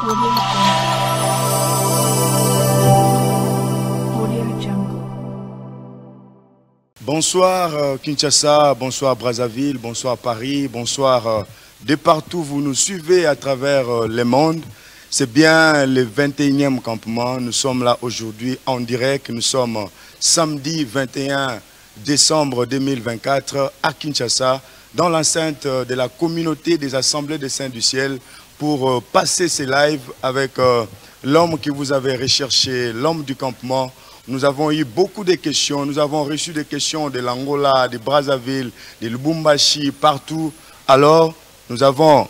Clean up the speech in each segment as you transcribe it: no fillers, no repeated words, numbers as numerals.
Audio Jungle. Bonsoir Kinshasa, bonsoir Brazzaville, bonsoir Paris, bonsoir de partout vous nous suivez à travers le monde. C'est bien le 21e campement, nous sommes là aujourd'hui en direct, nous sommes samedi 21 décembre 2024 à Kinshasa, dans l'enceinte de la communauté des Assemblées des Saints du Ciel, pour passer ces lives avec l'homme que vous avez recherché, l'homme du campement. Nous avons eu beaucoup de questions, nous avons reçu des questions de l'Angola, de Brazzaville, de Lubumbashi, partout. Alors, nous avons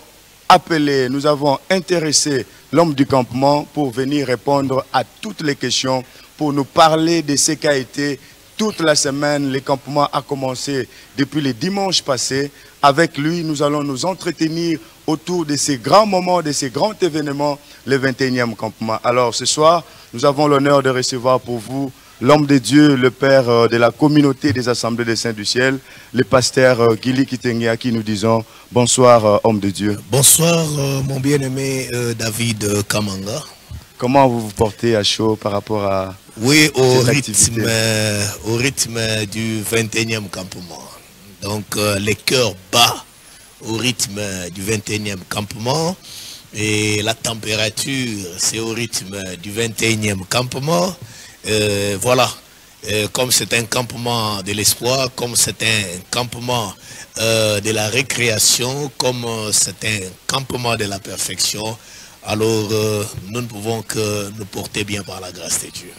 appelé, nous avons intéressé l'homme du campement pour venir répondre à toutes les questions, pour nous parler de ce qu'a été toute la semaine. Le campement a commencé depuis le dimanche passé. Avec lui, nous allons nous entretenir autour de ces grands moments, de ces grands événements, le 21e campement. Alors ce soir, nous avons l'honneur de recevoir pour vous l'homme de Dieu, le père de la communauté des Assemblées des Saints du Ciel, le pasteur Gili Kitenge, à qui nous disons bonsoir, homme de Dieu. Bonsoir, mon bien-aimé David Kamanga. Comment vous vous portez à chaud par rapport à oui, au rythme du 21e campement. Donc, les cœurs bas au rythme du 21e campement. Et la température, c'est au rythme du 21e campement. Voilà, comme c'est un campement de l'espoir, comme c'est un campement de la récréation, comme c'est un campement de la perfection, alors nous ne pouvons que nous porter bien par la grâce de Dieu.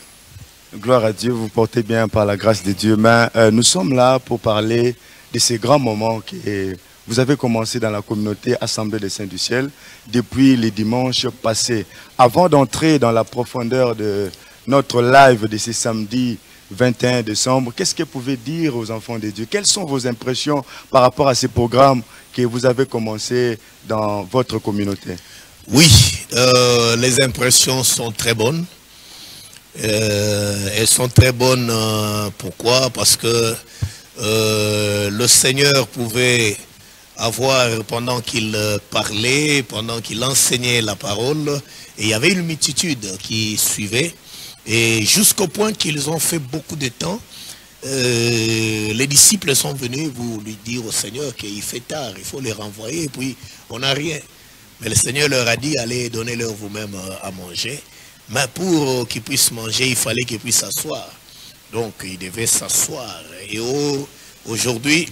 Gloire à Dieu, vous portez bien par la grâce de Dieu. Mais nous sommes là pour parler de ces grands moments que vous avez commencé dans la communauté Assemblée des Saints du Ciel depuis les dimanches passés. Avant d'entrer dans la profondeur de notre live de ce samedi 21 décembre, qu'est-ce que vous pouvez dire aux enfants de Dieu? Quelles sont vos impressions par rapport à ces programmes que vous avez commencé dans votre communauté? Oui, les impressions sont très bonnes. Elles sont très bonnes, pourquoi? Parce que le Seigneur pouvait avoir, pendant qu'il parlait, pendant qu'il enseignait la parole, et il y avait une multitude qui suivait, et jusqu'au point qu'ils ont fait beaucoup de temps, les disciples sont venus vous lui dire au Seigneur qu'il fait tard, il faut les renvoyer, et puis on n'a rien. Mais le Seigneur leur a dit, allez, donnez-leur vous-même à manger. Mais pour qu'ils puissent manger, il fallait qu'ils puissent s'asseoir. Donc, ils devaient s'asseoir. Et aujourd'hui,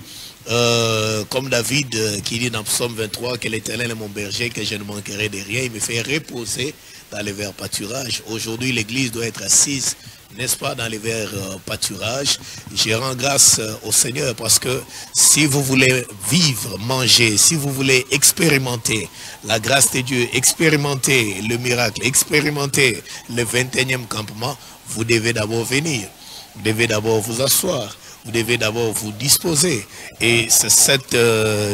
comme David qui dit dans Psaume 23 que l'Éternel est mon berger, que je ne manquerai de rien, il me fait reposer dans les verts pâturages. Aujourd'hui, l'Église doit être assise, n'est-ce pas, dans les verts pâturages. Je rends grâce au Seigneur parce que si vous voulez vivre, manger, si vous voulez expérimenter la grâce de Dieu, expérimenter le miracle, expérimenter le 21e campement, vous devez d'abord venir. Vous devez d'abord vous asseoir. Vous devez d'abord vous disposer. Et c'est cette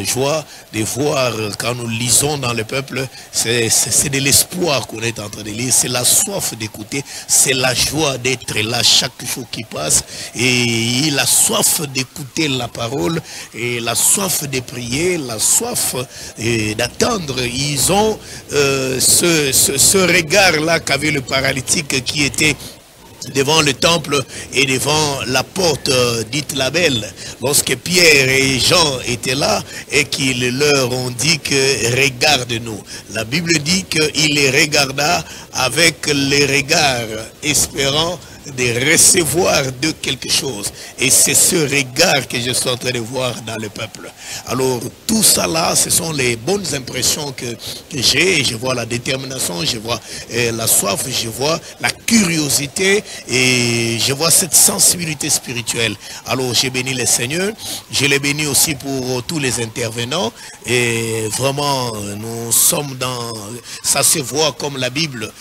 joie de voir, quand nous lisons dans le peuple, c'est de l'espoir qu'on est en train de lire. C'est la soif d'écouter. C'est la joie d'être là chaque jour qui passe. Et la soif d'écouter la parole. Et la soif de prier. La soif d'attendre. Ils ont ce regard-là qu'avait le paralytique qui était devant le temple et devant la porte dite la Belle, lorsque Pierre et Jean étaient là et qu'ils leur ont dit que regarde-nous. La Bible dit qu'il les regarda avec les regards espérant de recevoir de quelque chose. Et c'est ce regard que je suis en train de voir dans le peuple. Alors tout ça là, ce sont les bonnes impressions que j'ai. Je vois la détermination, je vois la soif, je vois la curiosité et je vois cette sensibilité spirituelle. Alors j'ai béni le Seigneur, je l'ai béni aussi pour tous les intervenants et vraiment nous sommes dans, ça se voit comme la Bible,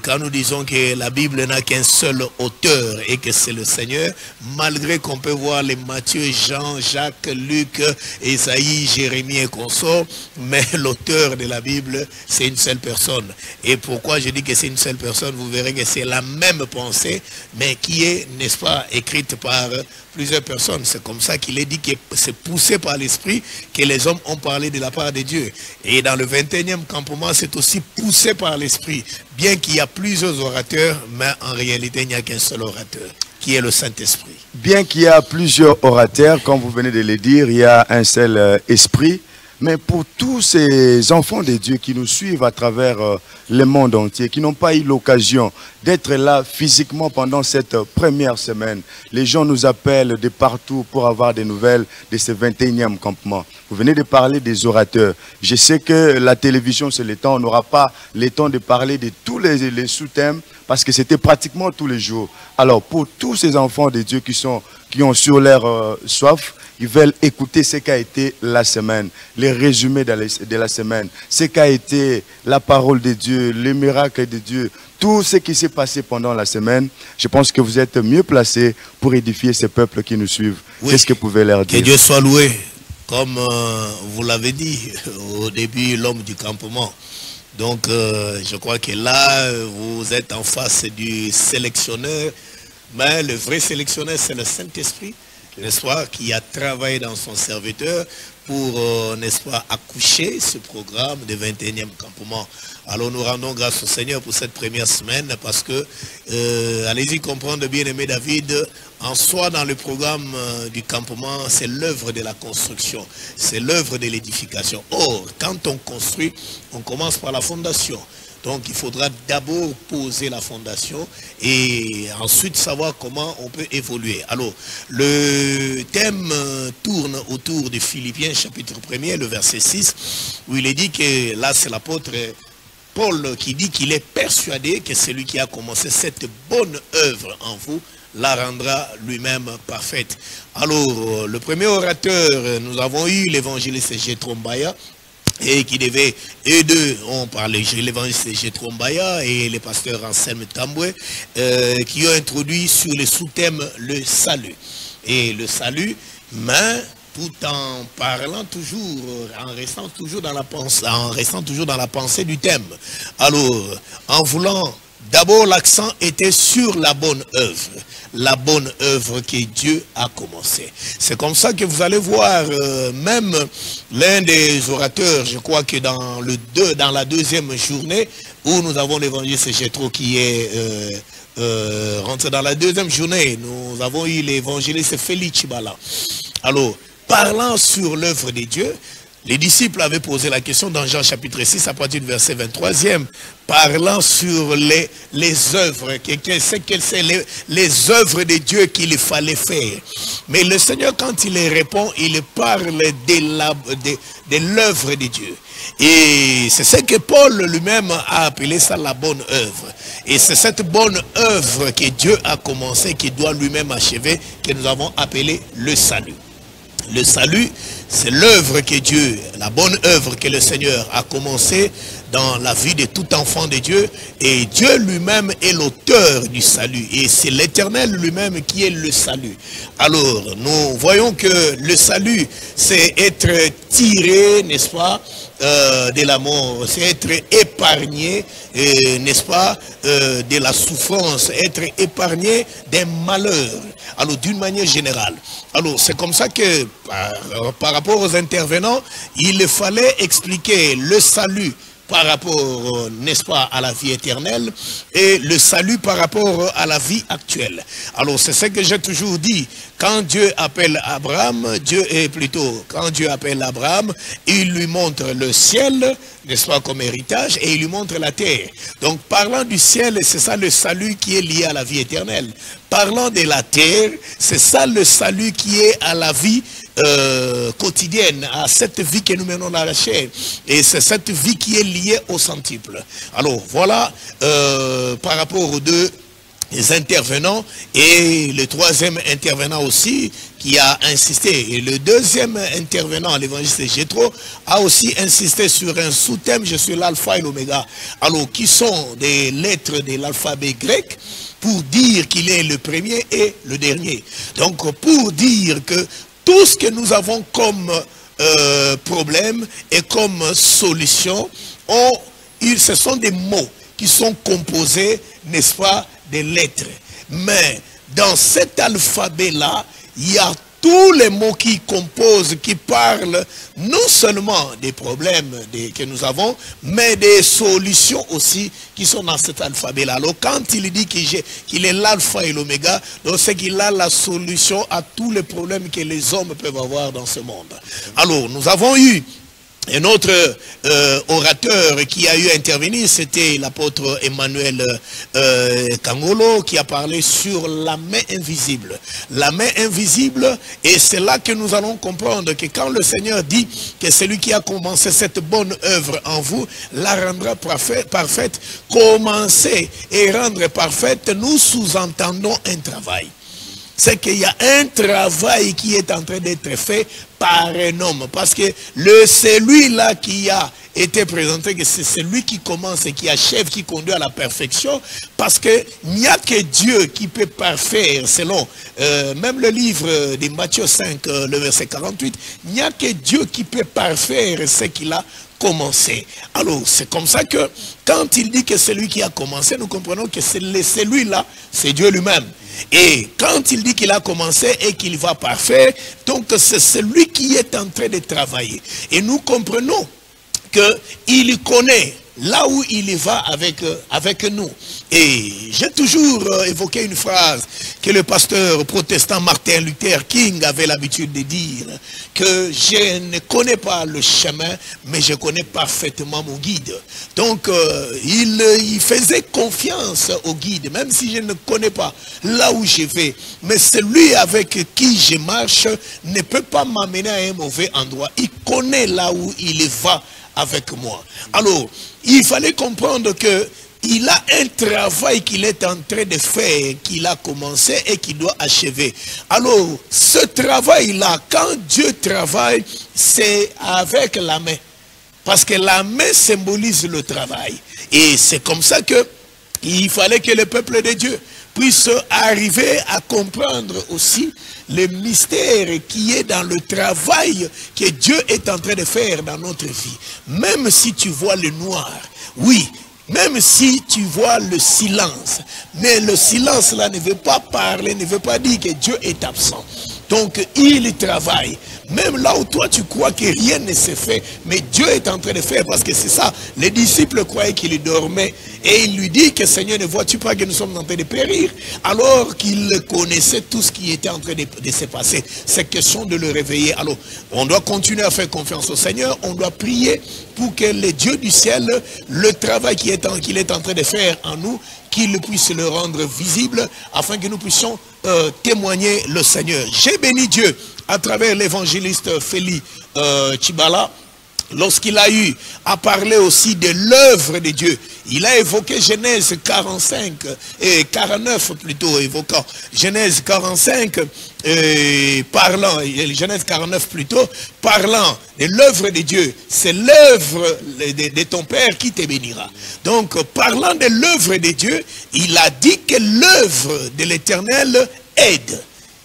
quand nous disons que la Bible n'a qu'un seul auteur et que c'est le Seigneur, malgré qu'on peut voir les Matthieu, Jean, Jacques, Luc, Ésaïe, Jérémie et consorts, mais l'auteur de la Bible, c'est une seule personne. Et pourquoi je dis que c'est une seule personne, vous verrez que c'est la même pensée, mais qui est, n'est-ce pas, écrite par plusieurs personnes. C'est comme ça qu'il est dit que c'est poussé par l'Esprit que les hommes ont parlé de la part de Dieu. Et dans le 21e campement, c'est aussi poussé par l'Esprit. Bien qu'il y a plusieurs orateurs, mais en réalité, il n'y a qu'un seul orateur, qui est le Saint-Esprit. Bien qu'il y a plusieurs orateurs, comme vous venez de le dire, il y a un seul esprit. Mais pour tous ces enfants de Dieu qui nous suivent à travers le monde entier, qui n'ont pas eu l'occasion d'être là physiquement pendant cette première semaine, les gens nous appellent de partout pour avoir des nouvelles de ce 21e campement. Vous venez de parler des orateurs. Je sais que la télévision, c'est le temps. On n'aura pas le temps de parler de tous les sous-thèmes parce que c'était pratiquement tous les jours. Alors, pour tous ces enfants de Dieu qui ont sur leur soif, ils veulent écouter ce qu'a été la semaine, les résumés de la semaine, ce qu'a été la parole de Dieu, les miracles de Dieu, tout ce qui s'est passé pendant la semaine. Je pense que vous êtes mieux placés pour édifier ces peuples qui nous suivent. Oui. Qu'est-ce que vous pouvez leur dire? Que Dieu soit loué. Comme vous l'avez dit au début, l'homme du campement. Donc, je crois que là, vous êtes en face du sélectionneur. Mais le vrai sélectionneur, c'est le Saint-Esprit, n'est-ce pas, qui a travaillé dans son serviteur pour, n'est-ce pas, accoucher ce programme de 21e campement. Alors nous rendons grâce au Seigneur pour cette première semaine parce que, allez-y comprendre, bien-aimé David, en soi dans le programme du campement, c'est l'œuvre de la construction, c'est l'œuvre de l'édification. Or, quand on construit, on commence par la fondation. Donc il faudra d'abord poser la fondation et ensuite savoir comment on peut évoluer. Alors le thème tourne autour de Philippiens chapitre 1er, le verset 6, où il est dit que là c'est l'apôtre Paul qui dit qu'il est persuadé que celui qui a commencé cette bonne œuvre en vous la rendra lui-même parfaite. Alors le premier orateur, nous avons eu l'évangéliste Jethro Mbaya, et qui devait, eux deux ont parlé, l'évangéliste Jethro Mbaya et les pasteurs Anselme Tamboué, qui ont introduit sur le sous-thème le salut. Et le salut, mais tout en parlant toujours, en restant toujours dans la pensée du thème. Alors, en voulant, d'abord l'accent était sur la bonne œuvre que Dieu a commencé. C'est comme ça que vous allez voir même l'un des orateurs, je crois que dans la deuxième journée, où nous avons l'évangéliste Jethro qui est rentré dans la deuxième journée, nous avons eu l'évangéliste Félix Chibala. Alors, parlant sur l'œuvre de Dieu, les disciples avaient posé la question dans Jean chapitre 6 à partir du verset 23e, parlant sur les œuvres, les œuvres de Dieu qu'il fallait faire. Mais le Seigneur, quand il les répond, il parle de l'œuvre de Dieu. Et c'est ce que Paul lui-même a appelé ça la bonne œuvre. Et c'est cette bonne œuvre que Dieu a commencé, qui doit lui-même achever, que nous avons appelé le salut. Le salut, c'est l'œuvre que Dieu, la bonne œuvre que le Seigneur a commencé dans la vie de tout enfant de Dieu. Et Dieu lui-même est l'auteur du salut. Et c'est l'Éternel lui-même qui est le salut. Alors, nous voyons que le salut, c'est être tiré, n'est-ce pas, de la mort, c'est être épargné, n'est-ce pas, de la souffrance, être épargné des malheurs. Alors, d'une manière générale. Alors, c'est comme ça que, par rapport aux intervenants, il fallait expliquer le salut par rapport, n'est-ce pas, à la vie éternelle et le salut par rapport à la vie actuelle. Alors, c'est ce que j'ai toujours dit. Quand Dieu appelle Abraham, quand Dieu appelle Abraham, il lui montre le ciel, n'est-ce pas, comme héritage, et il lui montre la terre. Donc, parlant du ciel, c'est ça le salut qui est lié à la vie éternelle. Parlant de la terre, c'est ça le salut qui est à la vie quotidienne, à cette vie que nous menons dans la chair. Et c'est cette vie qui est liée au centuple. Alors, voilà, par rapport aux deux intervenants et le troisième intervenant aussi qui a insisté. Et le deuxième intervenant, l'évangéliste Jétro, a aussi insisté sur un sous-thème, je suis l'alpha et l'oméga. Alors, qui sont des lettres de l'alphabet grec pour dire qu'il est le premier et le dernier. Donc, pour dire que tout ce que nous avons comme problème et comme solution, ce sont des mots qui sont composés, n'est-ce pas, des lettres. Mais dans cet alphabet-là, il y a tous les mots qui composent, qui parlent non seulement des problèmes que nous avons, mais des solutions aussi qui sont dans cet alphabet-là. Alors quand il dit qu'il est l'alpha et l'oméga, donc c'est qu'il a la solution à tous les problèmes que les hommes peuvent avoir dans ce monde. Alors nous avons eu un autre orateur qui a eu à intervenir, c'était l'apôtre Emmanuel Kangolo, qui a parlé sur la main invisible. La main invisible, et c'est là que nous allons comprendre que quand le Seigneur dit que celui qui a commencé cette bonne œuvre en vous, la rendra parfaite, commencer et rendre parfaite, nous sous-entendons un travail. C'est qu'il y a un travail qui est en train d'être fait par un homme. Parce que celui-là qui a été présenté, que c'est celui qui commence et qui achève, qui conduit à la perfection. Parce qu'il n'y a que Dieu qui peut parfaire, selon même le livre de Matthieu 5, le verset 48, il n'y a que Dieu qui peut parfaire ce qu'il a commencé. Alors, c'est comme ça que quand il dit que c'est lui qui a commencé, nous comprenons que celui-là, c'est Dieu lui-même. Et quand il dit qu'il a commencé et qu'il va parfaire, donc c'est celui qui est en train de travailler. Et nous comprenons qu'il connaît là où il va avec nous. Et j'ai toujours évoqué une phrase que le pasteur protestant Martin Luther King avait l'habitude de dire, que je ne connais pas le chemin, mais je connais parfaitement mon guide. Donc il faisait confiance au guide, même si je ne connais pas là où je vais. Mais celui avec qui je marche ne peut pas m'amener à un mauvais endroit. Il connaît là où il va avec moi. Alors, il fallait comprendre que il a un travail qu'il est en train de faire, qu'il a commencé et qu'il doit achever. Alors, ce travail-là, quand Dieu travaille, c'est avec la main. Parce que la main symbolise le travail. Et c'est comme ça que il fallait que le peuple de Dieu puisse arriver à comprendre aussi le mystère qui est dans le travail que Dieu est en train de faire dans notre vie. Même si tu vois le noir, oui, même si tu vois le silence, mais le silence là ne veut pas parler, ne veut pas dire que Dieu est absent. Donc il travaille. Même là où toi tu crois que rien ne se fait, mais Dieu est en train de faire, parce que c'est ça. Les disciples croyaient qu'il dormait et il lui dit que Seigneur, ne vois-tu pas que nous sommes en train de périr? Alors qu'il connaissait tout ce qui était en train de se passer. C'est question de le réveiller. Alors on doit continuer à faire confiance au Seigneur, on doit prier pour que le Dieu du ciel, le travail qu'il est en train de faire en nous, qu'il puisse le rendre visible, afin que nous puissions témoigner le Seigneur. J'ai béni Dieu à travers l'évangéliste Félix Chibala, lorsqu'il a eu à parler aussi de l'œuvre de Dieu. Il a évoqué Genèse 45 et 49 plutôt, évoquant Genèse 45, parlant, Genèse 49 plutôt, parlant de l'œuvre de Dieu. C'est l'œuvre de ton Père qui te bénira. Donc, parlant de l'œuvre de Dieu, il a dit que l'œuvre de l'Éternel aide.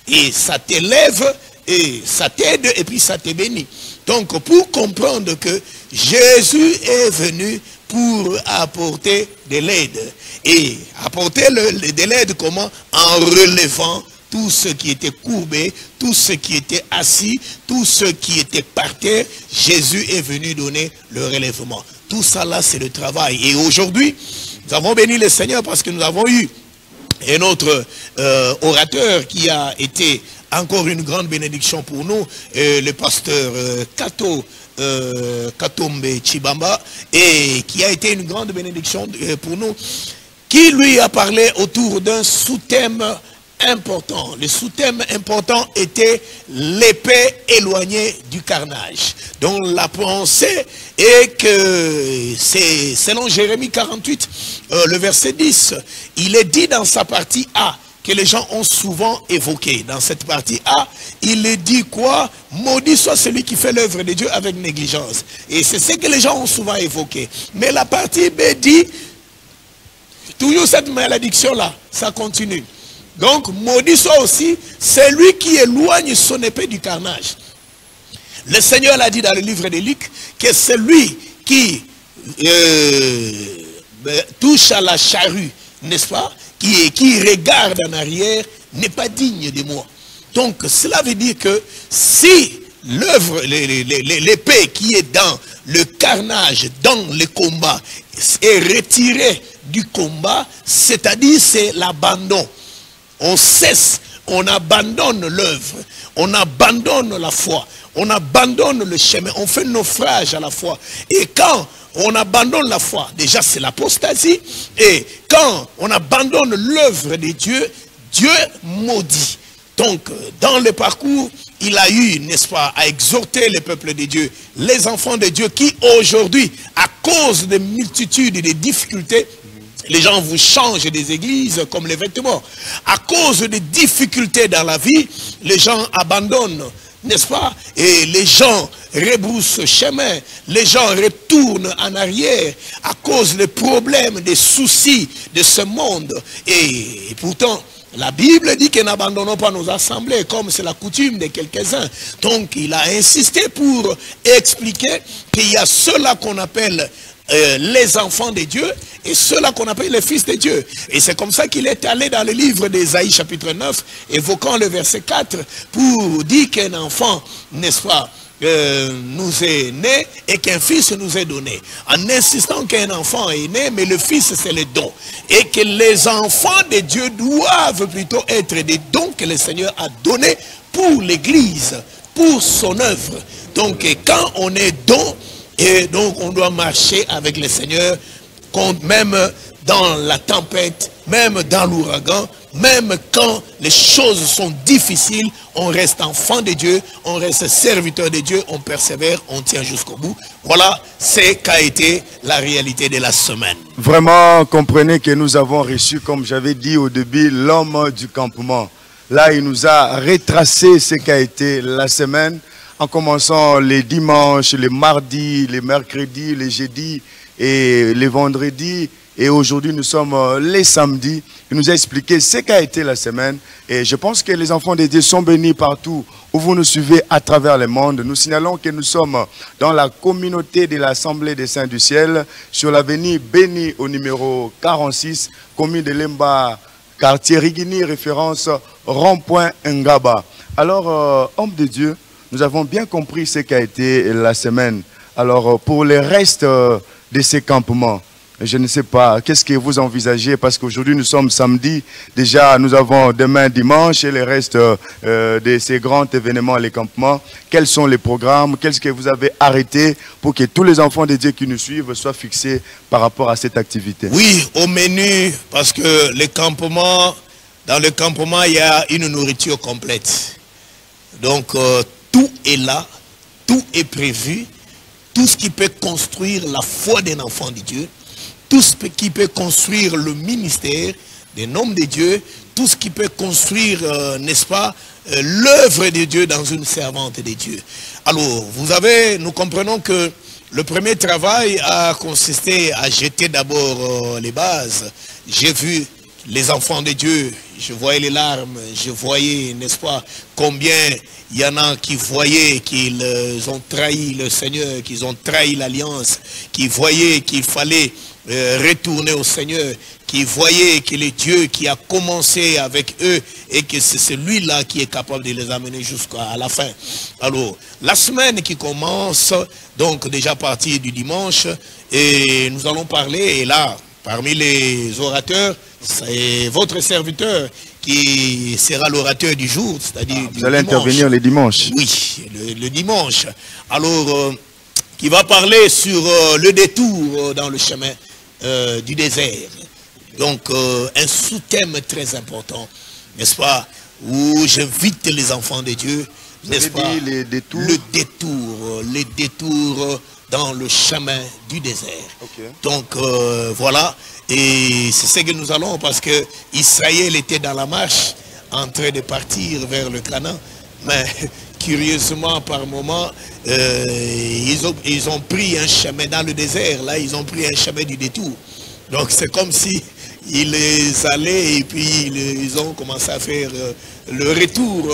Et ça t'élève, et ça t'aide, et puis ça te bénit. Donc, pour comprendre que Jésus est venu pour apporter de l'aide. Et apporter de l'aide comment? En relevant tout ce qui était courbé, tout ce qui était assis, tout ce qui était par terre. Jésus est venu donner le relèvement. Tout ça là, c'est le travail. Et aujourd'hui, nous avons béni le Seigneur parce que nous avons eu un autre orateur qui a été encore une grande bénédiction pour nous, le pasteur Katombe Chibamba, et qui a été une grande bénédiction pour nous, qui lui a parlé autour d'un sous-thème important, le sous-thème important était l'épée éloignée du carnage. Donc la pensée est que c'est selon Jérémie 48, le verset 10, il est dit dans sa partie A, que les gens ont souvent évoqué. Dans cette partie A, il est dit quoi? Maudit soit celui qui fait l'œuvre de Dieu avec négligence. Et c'est ce que les gens ont souvent évoqué. Mais la partie B dit, toujours cette malédiction-là, ça continue. Donc, maudit soit aussi celui qui éloigne son épée du carnage. Le Seigneur l'a dit dans le livre de Luc, que celui qui touche à la charrue, n'est-ce pas, qui regarde en arrière, n'est pas digne de moi. Donc, cela veut dire que si l'œuvre, l'épée qui est dans le carnage, dans le combat, est retirée du combat, c'est-à-dire c'est l'abandon. On cesse, on abandonne l'œuvre, on abandonne la foi, on abandonne le chemin, on fait naufrage à la foi. Et quand on abandonne la foi, déjà c'est l'apostasie, et quand on abandonne l'œuvre de Dieu, Dieu maudit. Donc, dans le parcours, il a eu, n'est-ce pas, à exhorter le peuple de Dieu, les enfants de Dieu qui aujourd'hui, à cause de multitudes et de difficultés, les gens vous changent des églises comme les vêtements. À cause des difficultés dans la vie, les gens abandonnent, n'est-ce pas? Et les gens rebroussent chemin, les gens retournent en arrière à cause des problèmes, des soucis de ce monde. Et pourtant, la Bible dit que n'abandonnons pas nos assemblées comme c'est la coutume de quelques-uns. Donc il a insisté pour expliquer qu'il y a ceux-là qu'on appelle les enfants de Dieu et ceux-là qu'on appelle les fils de Dieu. Et c'est comme ça qu'il est allé dans le livre d'Ésaïe chapitre 9, évoquant le verset 4, pour dire qu'un enfant, n'est-ce pas, nous est né et qu'un fils nous est donné. En insistant qu'un enfant est né, mais le fils c'est le don. Et que les enfants de Dieu doivent plutôt être des dons que le Seigneur a donnés pour l'Église, pour son œuvre. Donc quand on est don, et donc on doit marcher avec le Seigneur, même dans la tempête, même dans l'ouragan, même quand les choses sont difficiles, on reste enfant de Dieu, on reste serviteur de Dieu, on persévère, on tient jusqu'au bout. Voilà ce qu'a été la réalité de la semaine. Vraiment, comprenez que nous avons reçu, comme j'avais dit au début, l'homme du campement. Là, il nous a retracé ce qu'a été la semaine, en commençant les dimanches, les mardis, les mercredis, les jeudis et les vendredis. Et aujourd'hui, nous sommes les samedis. Il nous a expliqué ce qu'a été la semaine. Et je pense que les enfants de Dieu sont bénis partout où vous nous suivez à travers le monde. Nous signalons que nous sommes dans la communauté de l'Assemblée des Saints du Ciel, sur l'avenue Béni au numéro 46, commune de Lemba, quartier Rigini, référence rond-point Ngaba. Alors, homme de Dieu, nous avons bien compris ce qu'a été la semaine. Alors, pour le reste de ces campements, je ne sais pas, qu'est-ce que vous envisagez? Parce qu'aujourd'hui, nous sommes samedi. Déjà, nous avons demain dimanche et le reste de ces grands événements, les campements. Quels sont les programmes? Qu'est-ce que vous avez arrêté pour que tous les enfants de Dieu qui nous suivent soient fixés par rapport à cette activité? Oui, au menu, parce que les campements, dans le campement, il y a une nourriture complète. Donc, tout est là, tout est prévu. Tout ce qui peut construire la foi d'un enfant de Dieu, tout ce qui peut construire le ministère d'un homme de Dieu, tout ce qui peut construire, n'est-ce pas, l'œuvre de Dieu dans une servante de Dieu. Alors, nous comprenons que le premier travail a consisté à jeter d'abord les bases. J'ai vu les enfants de Dieu, je voyais les larmes, je voyais, n'est-ce pas, combien il y en a qui voyaient qu'ils ont trahi le Seigneur, qu'ils ont trahi l'alliance, qui voyaient qu'il fallait retourner au Seigneur, qui voyaient que le Dieu qui a commencé avec eux et que c'est celui-là qui est capable de les amener jusqu'à la fin. Alors, la semaine qui commence, donc déjà à partir du dimanche, et nous allons parler, et là, parmi les orateurs, c'est votre serviteur qui sera l'orateur du jour, c'est-à-dire vous allez intervenir les dimanches. Oui, le dimanche. Alors, qui va parler sur le détour dans le chemin du désert. Donc, un sous-thème très important. n'est-ce pas, où j'invite les enfants de Dieu, n'est-ce pas, les détours. les détours dans le chemin du désert. Okay. Donc voilà, et c'est ce que nous allons, parce que Israël était dans la marche, en train de partir vers le Canaan, mais curieusement par moment, ils ont pris un chemin dans le désert, là ils ont pris un chemin du détour. Donc c'est comme si ils allaient et puis ils ont commencé à faire le retour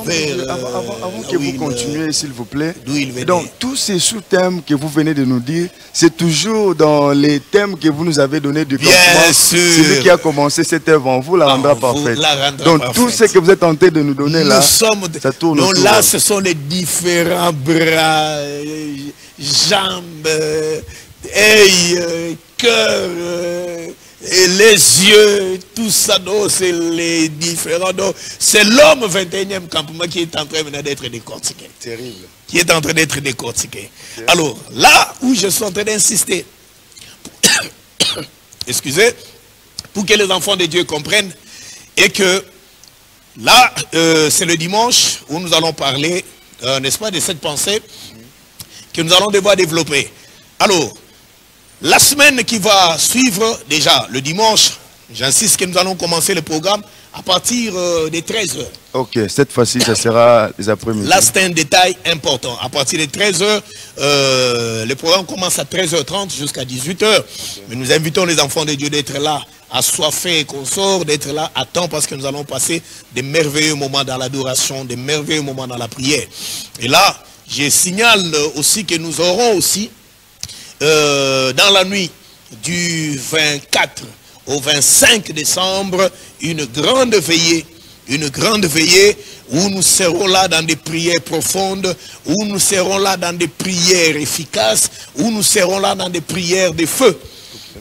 vers... Avant que vous continuiez, s'il vous plaît. D'où ils venaient. Donc, tous ces sous-thèmes que vous venez de nous dire, c'est toujours dans les thèmes que vous nous avez donnés du campement. Celui qui a commencé cette œuvre en vous la rendra parfaite. Donc, parfaite. Tout ce que vous êtes en train de nous donner là, ça tourne donc autour. Là, ce sont les différents bras, jambes, cœur, et les yeux, tout ça, c'est les différents. C'est l'homme 21e campement qui est en train d'être décortiqué. Terrible. Qui est en train d'être décortiqué. Alors, là où je suis en train d'insister, excusez, pour que les enfants de Dieu comprennent, et que là, c'est le dimanche où nous allons parler, n'est-ce pas, de cette pensée que nous allons devoir développer. Alors, la semaine qui va suivre, déjà le dimanche, j'insiste que nous allons commencer le programme à partir des 13h. Ok, cette fois-ci, ça sera les après-midi. Là, c'est un détail important. À partir des 13h, le programme commence à 13h30 jusqu'à 18h. Mais nous invitons les enfants de Dieu d'être là, assoiffés et consorts, d'être là à temps, parce que nous allons passer des merveilleux moments dans l'adoration, des merveilleux moments dans la prière. Et là, je signale aussi que nous aurons aussi, dans la nuit du 24 au 25 décembre, une grande veillée où nous serons là dans des prières profondes, où nous serons là dans des prières efficaces, où nous serons là dans des prières de feu.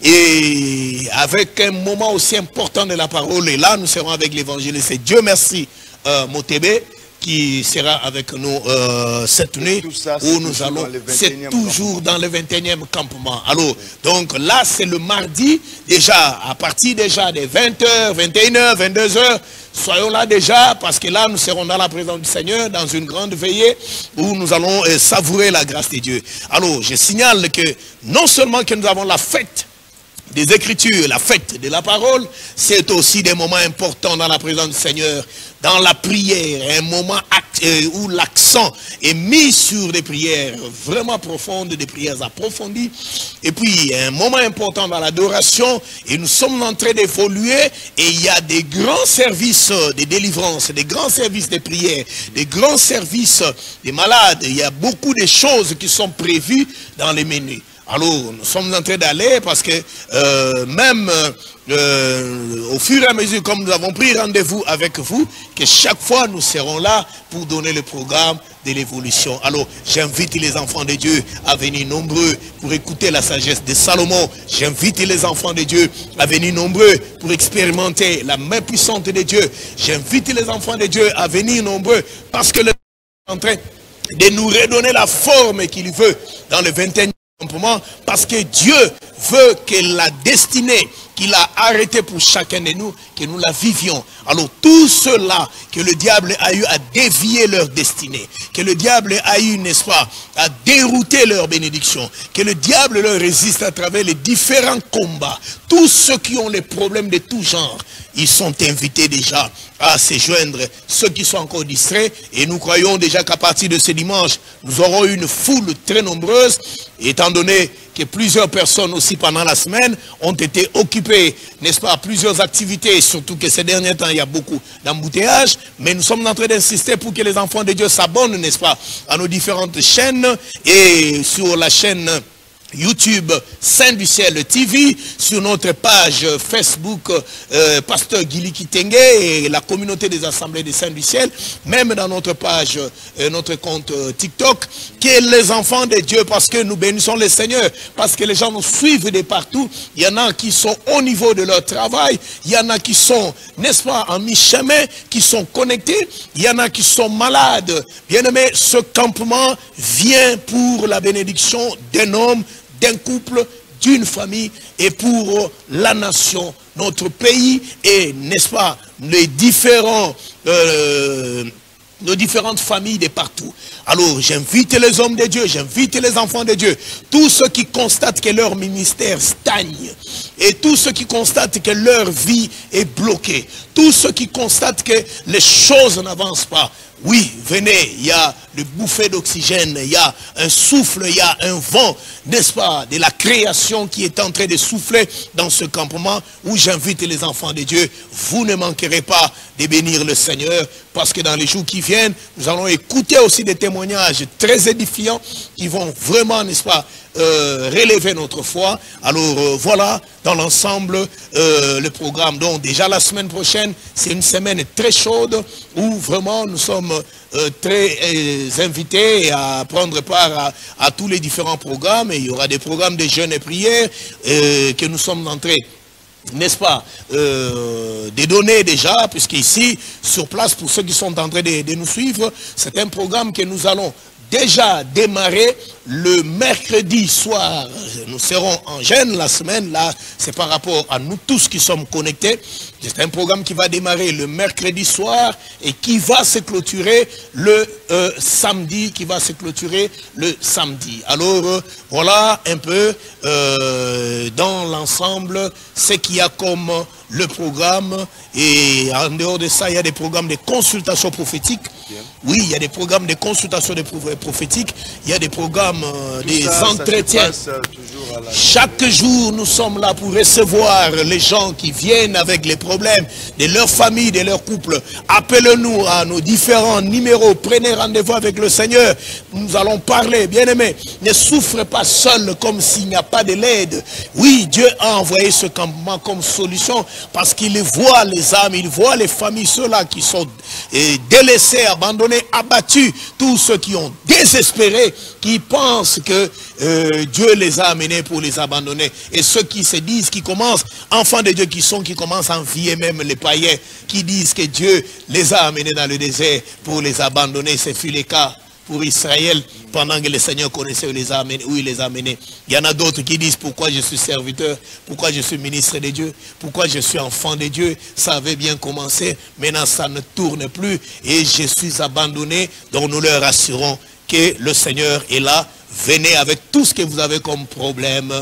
Et avec un moment aussi important de la parole, et là nous serons avec l'évangéliste. Et Dieu merci, Motébé, qui sera avec nous cette nuit, où nous allons, c'est toujours dans le 21e campement. Alors, donc là, c'est le mardi, déjà, à partir déjà des 20h, 21h, 22h, soyons là déjà, parce que là, nous serons dans la présence du Seigneur, dans une grande veillée, où nous allons savourer la grâce de Dieu. Alors, je signale que, non seulement que nous avons la fête des Écritures, la fête de la parole, c'est aussi des moments importants dans la présence du Seigneur, dans la prière, un moment où l'accent est mis sur des prières vraiment profondes, des prières approfondies, et puis un moment important dans l'adoration, et nous sommes en train d'évoluer, et il y a des grands services de délivrance, des grands services de prière, des grands services des malades, il y a beaucoup de choses qui sont prévues dans les menus. Alors, nous sommes en train d'aller parce que même au fur et à mesure, comme nous avons pris rendez-vous avec vous, que chaque fois nous serons là pour donner le programme de l'évolution. Alors, j'invite les enfants de Dieu à venir nombreux pour écouter la sagesse de Salomon. J'invite les enfants de Dieu à venir nombreux pour expérimenter la main puissante de Dieu. J'invite les enfants de Dieu à venir nombreux parce que le Seigneur est en train de nous redonner la forme qu'il veut dans le 21e. Parce que Dieu veut que la destinée qu'il a arrêtée pour chacun de nous, que nous la vivions. Alors tous ceux-là que le diable a eu à dévier leur destinée, que le diable a eu, n'est-ce pas, à dérouter leur bénédiction, que le diable leur résiste à travers les différents combats, tous ceux qui ont les problèmes de tout genre, ils sont invités déjà à se joindre, ceux qui sont encore distraits, et nous croyons déjà qu'à partir de ce dimanche, nous aurons une foule très nombreuse, étant donné que plusieurs personnes aussi pendant la semaine ont été occupées, n'est-ce pas, à plusieurs activités, surtout que ces derniers temps, il y a beaucoup d'embouteillages, mais nous sommes en train d'insister pour que les enfants de Dieu s'abonnent, n'est-ce pas, à nos différentes chaînes, et sur la chaîne YouTube Saint du Ciel TV, sur notre page Facebook Pasteur Guili Kitenge et la communauté des assemblées des Saints du Ciel, même dans notre page, notre compte TikTok, que les enfants de Dieu, parce que nous bénissons le Seigneur, parce que les gens nous suivent de partout. Il y en a qui sont au niveau de leur travail, il y en a qui sont, n'est-ce pas, en mi-chemin, qui sont connectés, il y en a qui sont malades. Bien aimé, ce campement vient pour la bénédiction d'un homme, d'un couple, d'une famille et pour la nation, notre pays et, n'est-ce pas, nos différentes familles de partout. Alors, j'invite les hommes de Dieu, j'invite les enfants de Dieu, tous ceux qui constatent que leur ministère stagne, et tous ceux qui constatent que leur vie est bloquée, tous ceux qui constatent que les choses n'avancent pas. Oui, venez, il y a le bouffée d'oxygène, il y a un souffle, il y a un vent, n'est-ce pas, de la création qui est en train de souffler dans ce campement où j'invite les enfants de Dieu. Vous ne manquerez pas de bénir le Seigneur, parce que dans les jours qui viennent, nous allons écouter aussi des témoignages très édifiants qui vont vraiment, n'est-ce pas, relever notre foi. Alors voilà, dans l'ensemble, le programme. Donc déjà la semaine prochaine, c'est une semaine très chaude où vraiment nous sommes très invités à prendre part à tous les différents programmes. Et il y aura des programmes de jeûne et prière que nous sommes entrés, n'est-ce pas, des données déjà, puisqu'ici, sur place, pour ceux qui sont en train de nous suivre, c'est un programme que nous allons déjà démarrer le mercredi soir. Nous serons en jeûne la semaine, là, c'est par rapport à nous tous qui sommes connectés. C'est un programme qui va démarrer le mercredi soir et qui va se clôturer le samedi, Alors, voilà un peu dans l'ensemble ce qu'il y a comme le programme. Et en dehors de ça, il y a des programmes de consultation prophétique. Oui, il y a des programmes de consultation prophétique. Il y a des programmes, des entretiens. Chaque jour, nous sommes là pour recevoir les gens qui viennent avec les problèmes de leur famille, de leur couple. Appelez-nous à nos différents numéros. Prenez rendez-vous avec le Seigneur. Nous allons parler, bien-aimés. Ne souffrez pas seul comme s'il n'y a pas de l'aide. Oui, Dieu a envoyé ce campement comme solution parce qu'il voit les âmes, il voit les familles, ceux-là qui sont délaissés, abandonnés, abattus. Tous ceux qui ont désespéré, qui pensent que Dieu les a amenés pour les abandonner. Et ceux qui se disent, qui commencent, enfants de Dieu qui commencent à envier même les païens, qui disent que Dieu les a amenés dans le désert pour les abandonner. Ce fut le cas pour Israël pendant que le Seigneur connaissait où il les a amenés. Il y en a d'autres qui disent pourquoi je suis serviteur, pourquoi je suis ministre de Dieu, pourquoi je suis enfant de Dieu. Ça avait bien commencé, maintenant ça ne tourne plus et je suis abandonné. Donc nous leur assurons que le Seigneur est là. Venez avec tout ce que vous avez comme problème.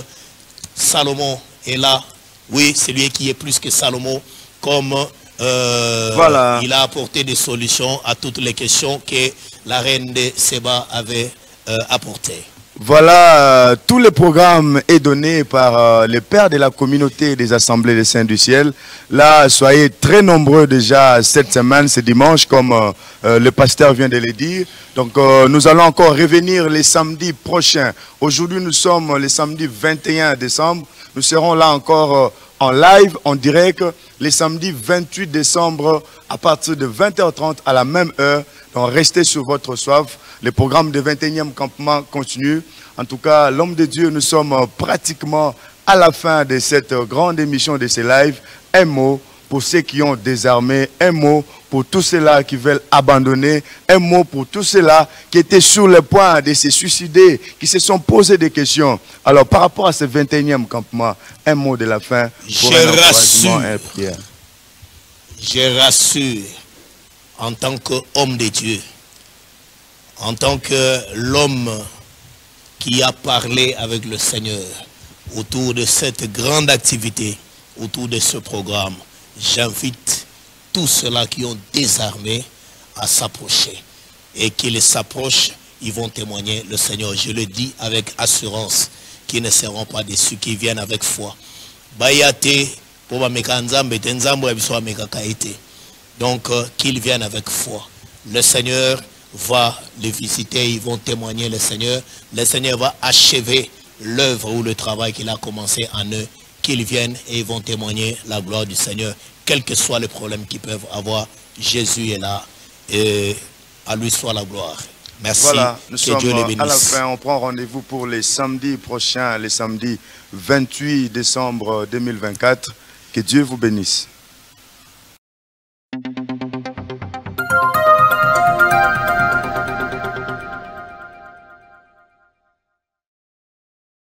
Salomon est là. Oui, c'est lui qui est plus que Salomon. Comme voilà. Il a apporté des solutions à toutes les questions que la reine de Séba avait apportées. Voilà, tout le programme est donné par les pères de la communauté des assemblées des saints du ciel. Là, soyez très nombreux déjà cette semaine, ce dimanche, comme le pasteur vient de le dire. Donc, nous allons encore revenir les samedis prochains. Aujourd'hui, nous sommes le samedi 21 décembre. Nous serons là encore en live, en direct, les samedis 28 décembre à partir de 20h30 à la même heure. Donc, restez sur votre soif. Le programme de 21e campement continue. En tout cas, l'homme de Dieu, nous sommes pratiquement à la fin de cette grande émission de ces lives. Un mot pour ceux qui ont désarmé, un mot pour tous ceux-là qui veulent abandonner, un mot pour tous ceux-là qui étaient sur le point de se suicider, qui se sont posés des questions. Alors, par rapport à ce 21e campement, un mot de la fin pour un encouragement et prière. Je rassure, en tant qu'homme de Dieu, en tant que l'homme qui a parlé avec le Seigneur autour de cette grande activité, autour de ce programme, j'invite tous ceux-là qui ont désarmé à s'approcher. Et qu'ils s'approchent, ils vont témoigner le Seigneur. Je le dis avec assurance, qu'ils ne seront pas déçus, qu'ils viennent avec foi. Donc, qu'ils viennent avec foi. Le Seigneur va les visiter, ils vont témoigner le Seigneur. Le Seigneur va achever l'œuvre ou le travail qu'il a commencé en eux. Qu'ils viennent et ils vont témoigner la gloire du Seigneur. Quel que soit le problème qu'ils peuvent avoir, Jésus est là et à lui soit la gloire. Merci. Voilà, nous sommes Dieu les bénisse. à la fin. On prend rendez-vous pour les samedis prochains, les samedis 28 décembre 2024. Que Dieu vous bénisse.